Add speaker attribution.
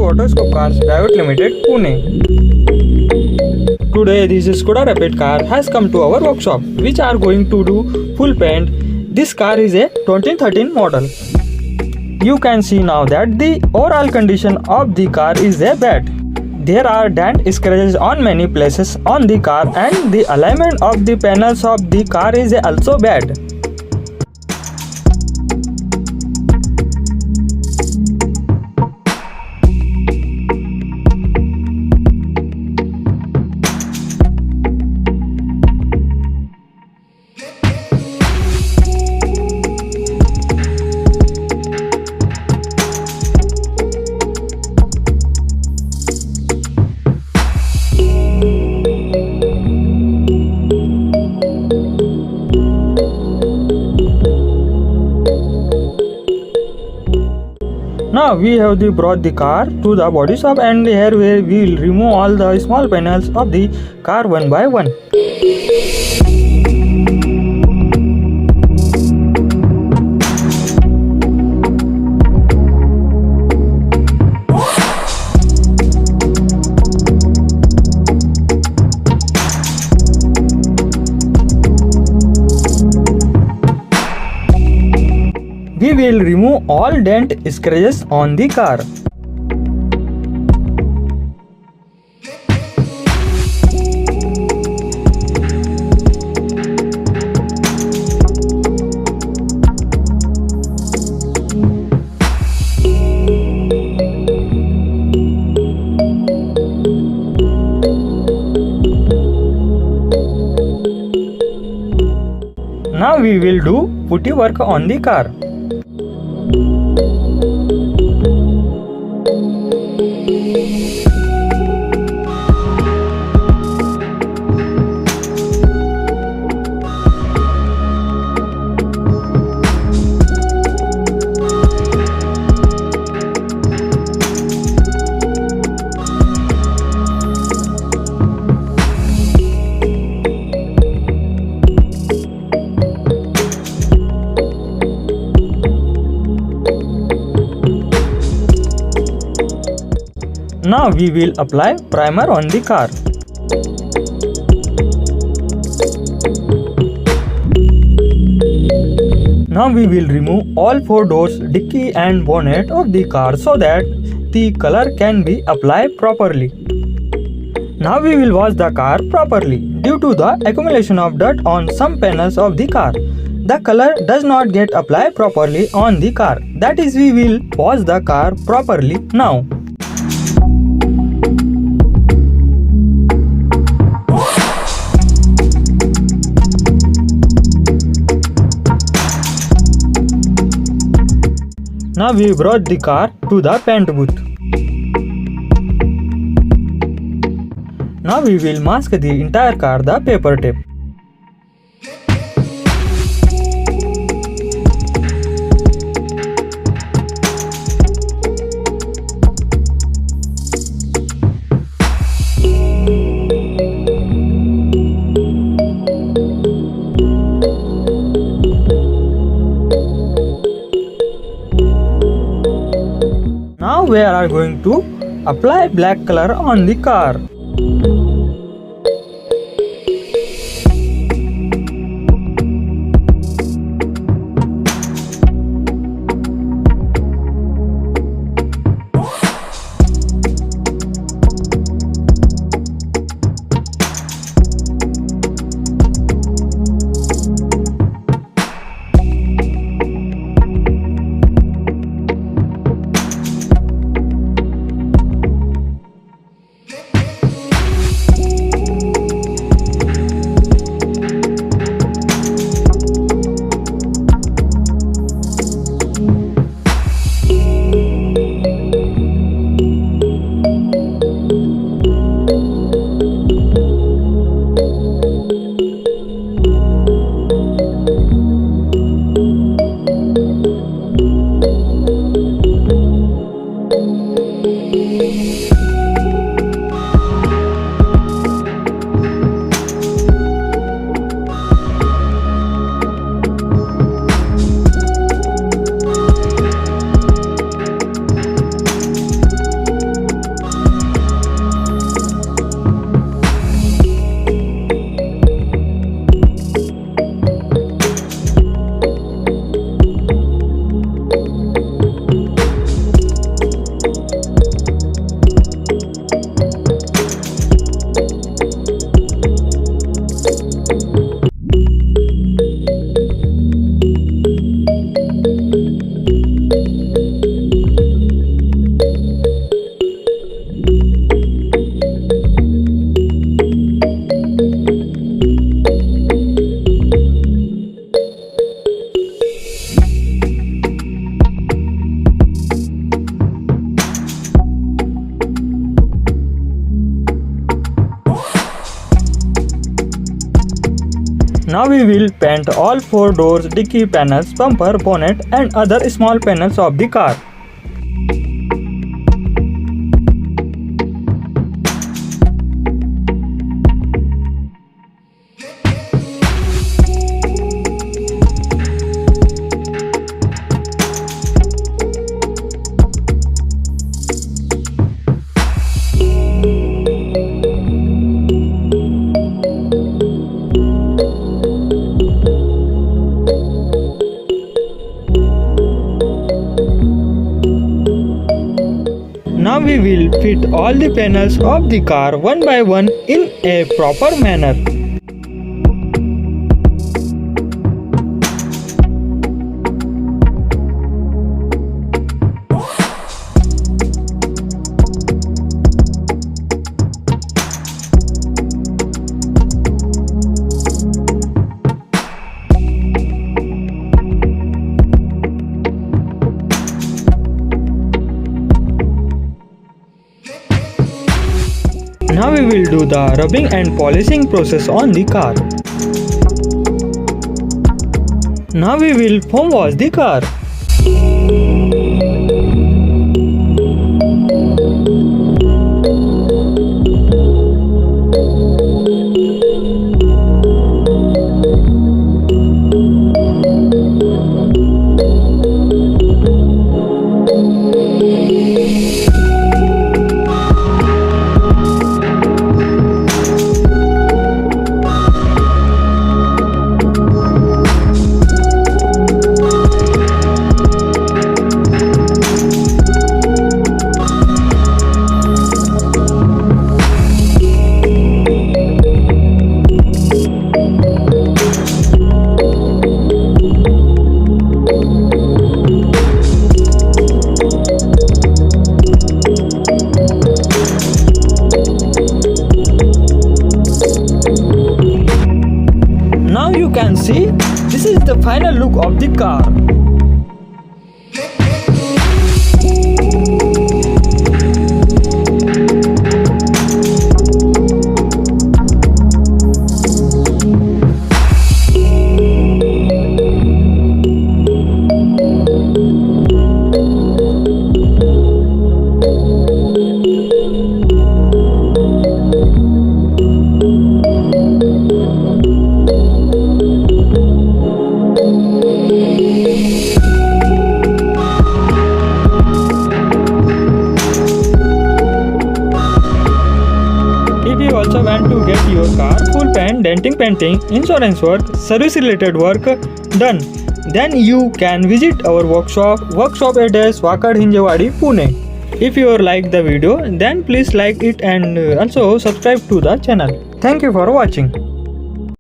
Speaker 1: AutoScopeCars Pvt Ltd, Pune. Today this Skoda Rapid car has come to our workshop, which are going to do full paint. This car is a 2013 model. You can see now that the overall condition of the car is a bad. There are dent scratches on many places on the car, and the alignment of the panels of the car is also bad. Now we have brought the car to the body shop, and here we will remove all the small panels of the car one by one. We will remove all dent scratches on the car. Now we will do putty work on the car. Now we will apply primer on the car. Now we will remove all 4 doors, dicky and bonnet of the car so that the color can be applied properly. Now we will wash the car properly. Due to the accumulation of dirt on some panels of the car, the color does not get applied properly on the car. That is, we will wash the car properly now. Now we brought the car to the paint booth. Now we will mask the entire car the paper tape. Now we are going to apply black color on the car. will paint all 4 doors, dicky panels, bumper, bonnet and other small panels of the car. Now we will fit all the panels of the car one by one in a proper manner. Now we will do the rubbing and polishing process on the car. Now we will foam wash the car. Now you can see this is the final look of the car. If you also want to get your car full paint, denting, painting, insurance work, service related work done, then you can visit our workshop address Wakad Hinjewadi, Pune. If you like the video, then please like it and also subscribe to the channel. Thank you for watching.